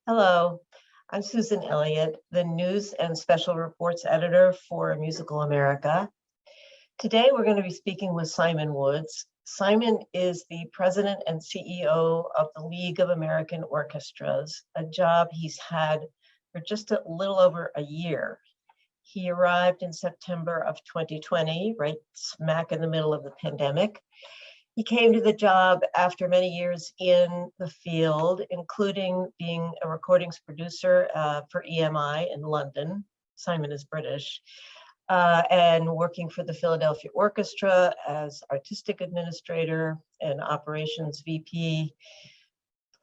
Hello, I'm Susan Elliott, the News and Special Reports Editor for Musical America. Today, we're going to be speaking with Simon Woods. Simon is the President and CEO of the League of American Orchestras, a job he's had for just a little over a year. He arrived in September of 2020, right smack in the middle of the pandemic. He came to the job after many years in the field, including being a recordings producer for EMI in London. Simon is British, and working for the Philadelphia Orchestra as artistic administrator and operations VP.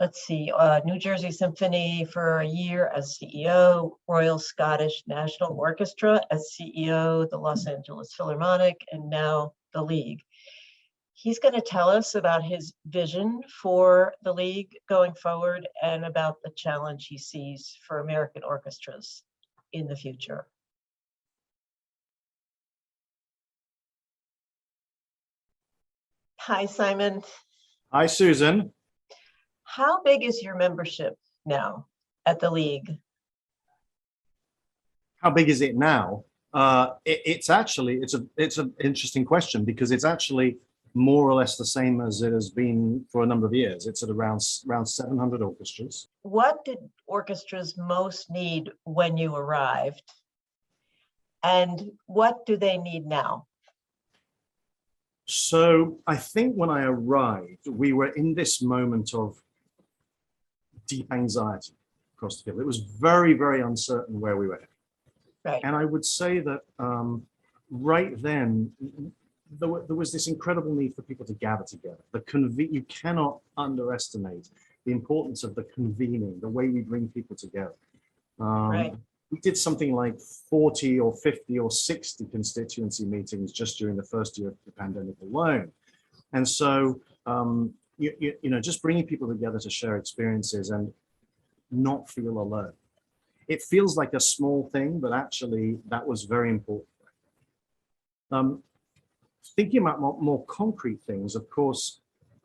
New Jersey Symphony for a year as CEO, Royal Scottish National Orchestra as CEO, the Los Angeles Philharmonic, and now the League. He's going to tell us about his vision for the League going forward and about the challenge he sees for American orchestras in the future. Hi, Simon. Hi, Susan. How big is your membership now at the League? How big is it now? It's an interesting question because it's actually more or less the same as it has been for a number of years. It's at around 700 orchestras. What did orchestras most need when you arrived? And what do they need now? So I think when I arrived, we were in this moment of deep anxiety across the field. It was very, very uncertain where we were headed. Right. And I would say that right then, there was this incredible need for people to gather together. You cannot underestimate the importance of the convening, the way we bring people together. Right. We did something like 40 or 50 or 60 constituency meetings just during the first year of the pandemic alone. And so, just bringing people together to share experiences and not feel alone. It feels like a small thing, but actually that was very important. Thinking about more concrete things, of course,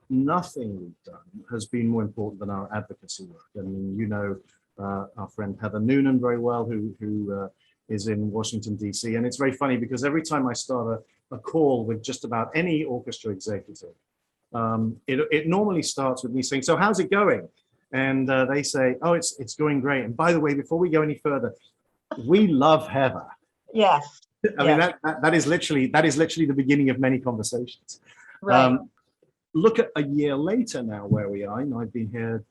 nothing we've done has been more important than our advocacy work. I mean, our friend Heather Noonan very well, who is in Washington, D.C. And it's very funny because every time I start a call with just about any orchestra executive, it normally starts with me saying, "So how's it going?" And they say, "Oh, it's going great. And by the way, before we go any further, we love Heather." Yes. I mean, that is literally the beginning of many conversations. Right. Look at a year later now where we are. I've been here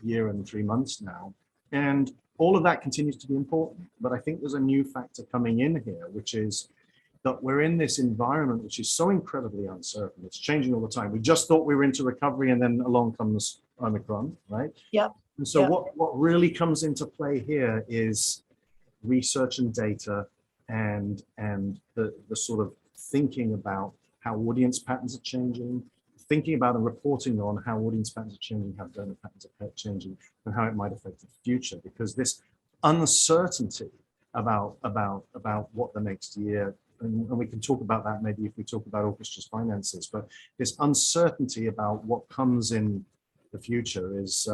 a year and 3 months now, and all of that continues to be important. But I think there's a new factor coming in here, which is that we're in this environment which is so incredibly uncertain. It's changing all the time. We just thought we were into recovery, and then along comes Omicron, right? Yep. And so what really comes into play here is research and data, and the sort of thinking about how audience patterns are changing, thinking about and reporting on how audience patterns are changing, how donor patterns are changing, and how it might affect the future. Because this uncertainty about what the next year, and we can talk about that maybe if we talk about orchestra's finances, but this uncertainty about what comes in the future is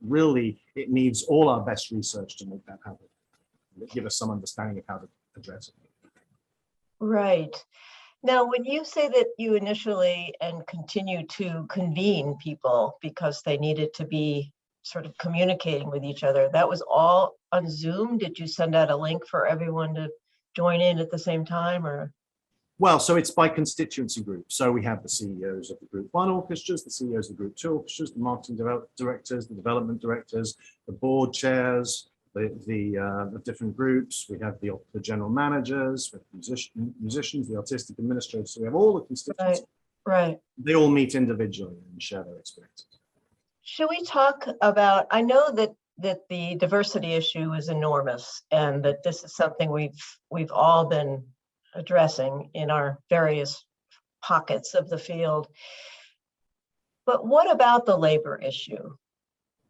really, it needs all our best research to make that happen. Give us some understanding of how to address it. Right. Now, when you say that you initially and continue to convene people because they needed to be sort of communicating with each other, that was all on Zoom? Did you send out a link for everyone to join in at the same time, or? Well, so it's by constituency group. So we have the CEOs of the Group 1 orchestras, the CEOs of the Group 2 orchestras, the marketing directors, the development directors, the board chairs, the different groups. We have the general managers, with musicians, the artistic administrators. So we have all the constituencies. Right. They all meet individually and share their experiences. Should we talk about, I know that the diversity issue is enormous, and that this is something we've all been addressing in our various pockets of the field. But what about the labor issue?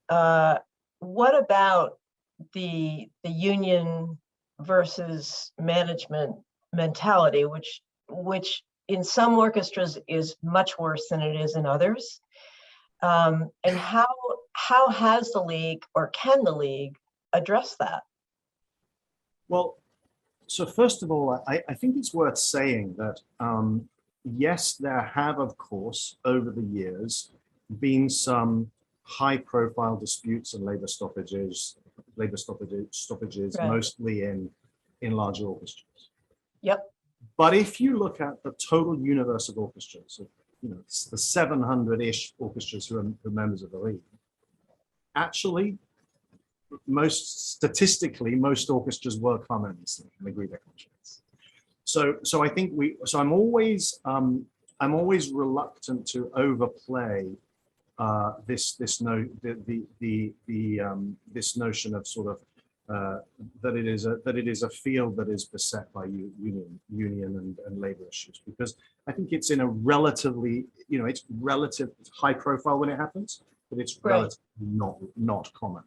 What about the union versus management mentality, which in some orchestras is much worse than it is in others? And how how has the League, or can the League, address that? Well, so first of all, I think it's worth saying that, yes, there have, of course, over the years, been some high-profile disputes and labor stoppages, Right. mostly in larger orchestras. Yep. But if you look at the total universe of orchestras, it's the 700-ish orchestras who are members of the League, actually, statistically, most orchestras work harmoniously and agree their contracts. So I think I'm always reluctant to overplay this notion of sort of that it is a field that is beset by union and labor issues, because I think it's in a relatively, it's high profile when it happens, but it's relatively not common.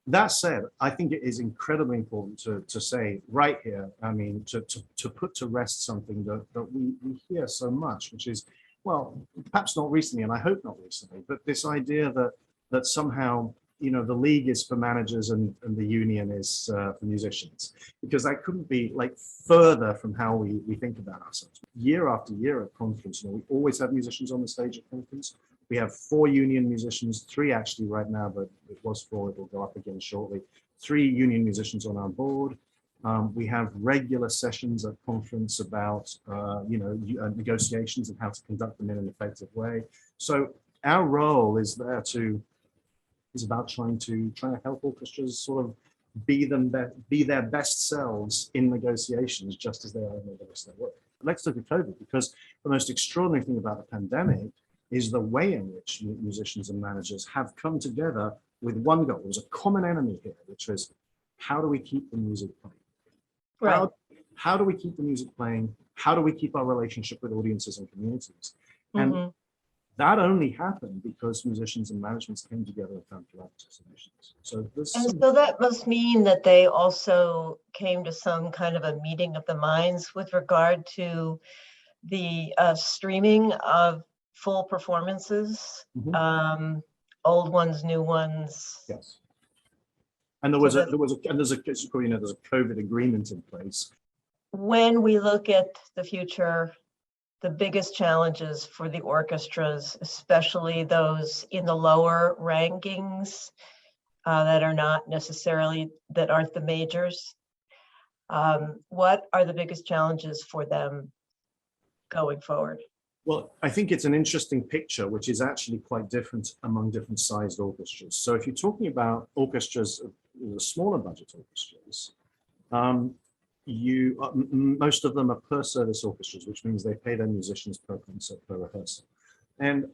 That said, I think it is incredibly important to say right here, I mean, to put to rest something that we hear so much, which is, well, perhaps not recently, and I hope not recently, but this idea that somehow, the League is for managers and the union is for musicians, because that couldn't be like further from how we think about ourselves. Year after year at conference, we always have musicians on the stage at conference. We have 4 union musicians, 3 actually right now, but it was 4, it will go up again shortly. 3 union musicians on our board. We have regular sessions at conference about, negotiations and how to conduct them in an effective way. So our role is about trying to help orchestras sort of be their best selves in negotiations, just as they are in the rest of their work. Let's look at COVID, because the most extraordinary thing about the pandemic is the way in which musicians and managers have come together with one goal. There's a common enemy here, which is, how do we keep the music playing? Right. How do we keep the music playing? How do we keep our relationship with audiences and communities? And that only happened because musicians and managements came together and found collaborative solutions. So that must mean that they also came to some kind of a meeting of the minds with regard to the streaming of full performances, old ones, new ones. Yes. And there's a COVID agreement in place. When we look at the future, the biggest challenges for the orchestras, especially those in the lower rankings that aren't the majors, what are the biggest challenges for them going forward? Well, I think it's an interesting picture, which is actually quite different among different sized orchestras. So if you're talking about orchestras, the smaller budget orchestras, most of them are per service orchestras, which means they pay their musicians per concert, per rehearsal. And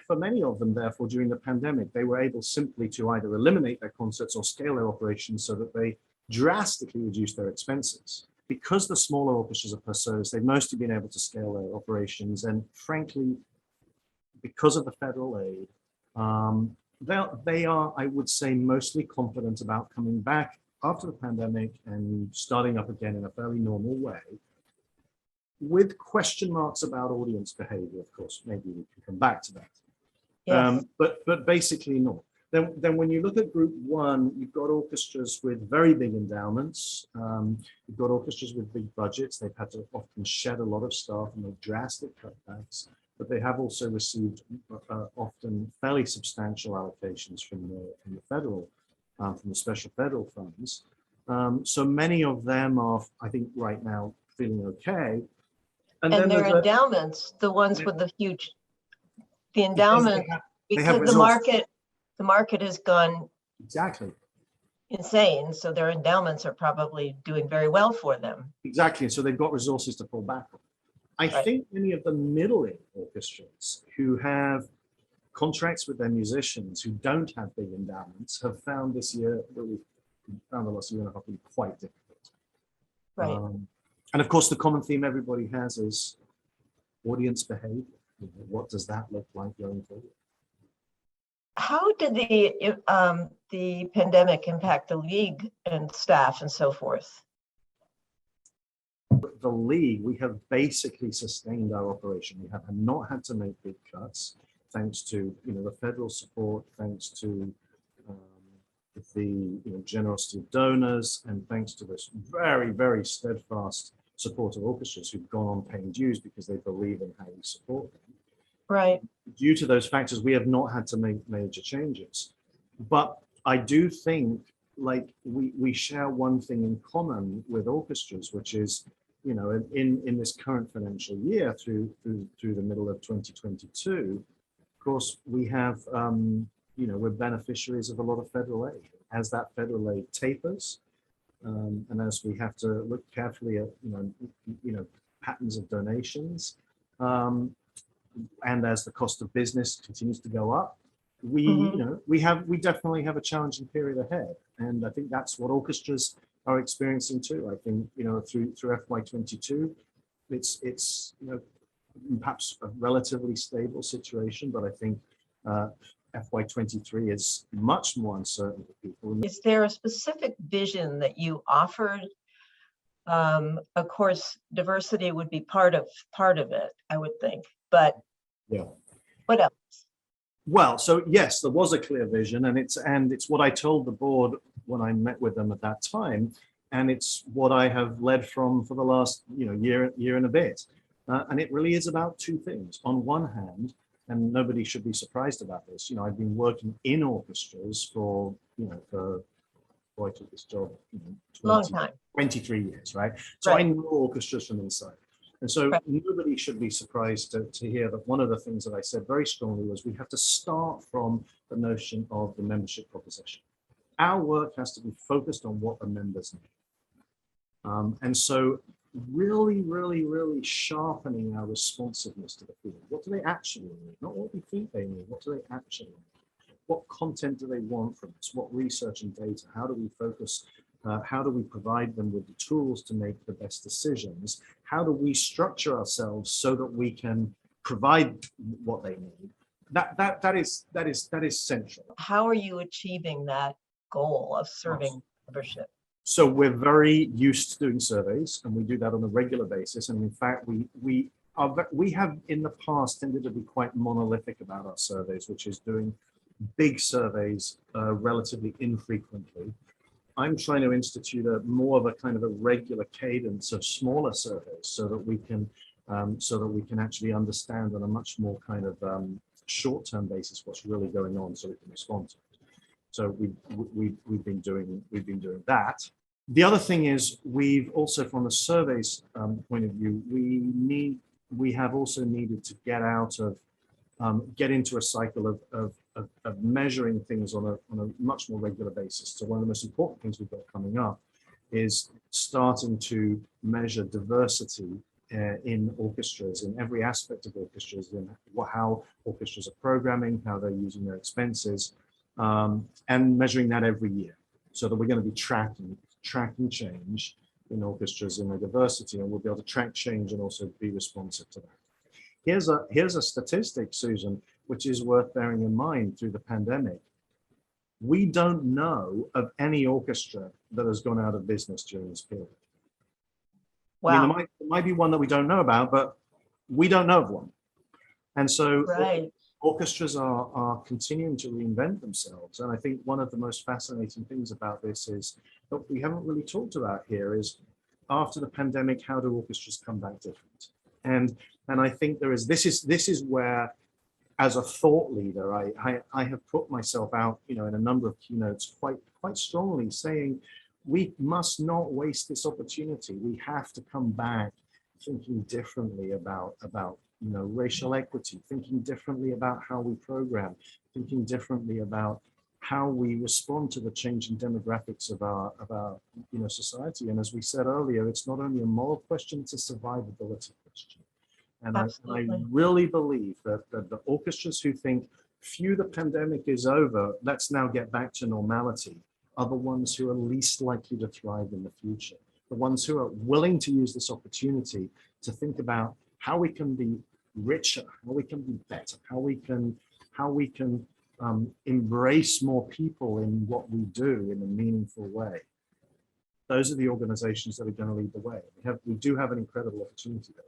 for many of them, therefore, during the pandemic, they were able simply to either eliminate their concerts or scale their operations so that they drastically reduced their expenses. Because the smaller orchestras are per service, they've mostly been able to scale their operations. And frankly, because of the federal aid, they are, I would say, mostly confident about coming back after the pandemic and starting up again in a fairly normal way, with question marks about audience behavior, of course. Maybe we can come back to that. Yes. But basically not. Then when you look at group 1, you've got orchestras with very big endowments. You've got orchestras with big budgets. They've had to often shed a lot of staff and make drastic cutbacks, but they have also received often fairly substantial allocations from the federal, from the special federal funds. So many of them are, I think, right now feeling okay. And their endowments, the ones with the endowment, because the market has gone insane. So their endowments are probably doing very well for them. Exactly. So they've got resources to fall back on. I think many of the middling orchestras who have contracts with their musicians who don't have big endowments have found this year, that we've found the last year and a half, quite difficult. Right. And of course, the common theme everybody has is audience behavior. What does that look like going forward? How did the pandemic impact the League and staff and so forth? The League, we have basically sustained our operation. We have not had to make big cuts. thanks to the federal support, thanks to the generosity of donors, and thanks to this very, very steadfast support of orchestras who've gone on paying dues because they believe in how we support them. Right. Due to those factors, we have not had to make major changes. But I do think, like, we share one thing in common with orchestras, which is, in this current financial year through the middle of 2022, of course, we have, we're beneficiaries of a lot of federal aid. As that federal aid tapers, and as we have to look carefully at, patterns of donations, and as the cost of business continues to go up, we definitely have a challenging period ahead. And I think that's what orchestras are experiencing too. I think, through FY22, it's perhaps a relatively stable situation, but I think FY23 is much more uncertain for people. Is there a specific vision that you offered? Of course, diversity would be part of it, I would think, but yeah, what else? Well, so yes, there was a clear vision, and it's what I told the board when I met with them at that time, and it's what I have led from for the last year and a bit, and it really is about two things. On one hand, and nobody should be surprised about this, I've been working in orchestras for before I took this job, Long time. 23 years, right? So Right. I know orchestras from inside. And so Right. nobody should be surprised to hear that one of the things that I said very strongly was we have to start from the notion of the membership proposition. Our work has to be focused on what the members need. And so really, really, really sharpening our responsiveness to the field. What do they actually need? Not what we think they need, what do they actually need? What content do they want from us? What research and data? How do we focus? How do we provide them with the tools to make the best decisions? How do we structure ourselves so that we can provide what they need? That is central. How are you achieving that goal of serving membership? So we're very used to doing surveys, and we do that on a regular basis. And in fact, we have in the past tended to be quite monolithic about our surveys, which is doing big surveys relatively infrequently. I'm trying to institute more of a kind of a regular cadence of smaller surveys so that we can actually understand on a much more kind of short-term basis what's really going on, so we can respond to it. So we've been doing that. The other thing is we've also, from the surveys point of view, we have also needed to get into a cycle of measuring things on a much more regular basis. So one of the most important things we've got coming up is starting to measure diversity in orchestras, in every aspect of orchestras, in how orchestras are programming, how they're using their expenses, and measuring that every year, so that we're going to be tracking change in orchestras in their diversity, and we'll be able to track change and also be responsive to that. Here's a statistic, Susan, which is worth bearing in mind through the pandemic. We don't know of any orchestra that has gone out of business during this period. Wow. I mean, there might be one that we don't know about, but we don't know of one. And so orchestras are continuing to reinvent themselves. And I think one of the most fascinating things about this is that we haven't really talked about here is, after the pandemic, how do orchestras come back different? And I think this is where, as a thought leader, I have put myself out, in a number of keynotes quite strongly, saying we must not waste this opportunity. We have to come back thinking differently about racial equity, thinking differently about how we program, thinking differently about how we respond to the changing demographics of our society. And as we said earlier, it's not only a moral question, it's a survivability question. And I really believe that the orchestras who think, phew, the pandemic is over, let's now get back to normality, are the ones who are least likely to thrive in the future. The ones who are willing to use this opportunity to think about how we can be richer, how we can be better, how we can embrace more people in what we do in a meaningful way. Those are the organizations that are going to lead the way. We do have an incredible opportunity there.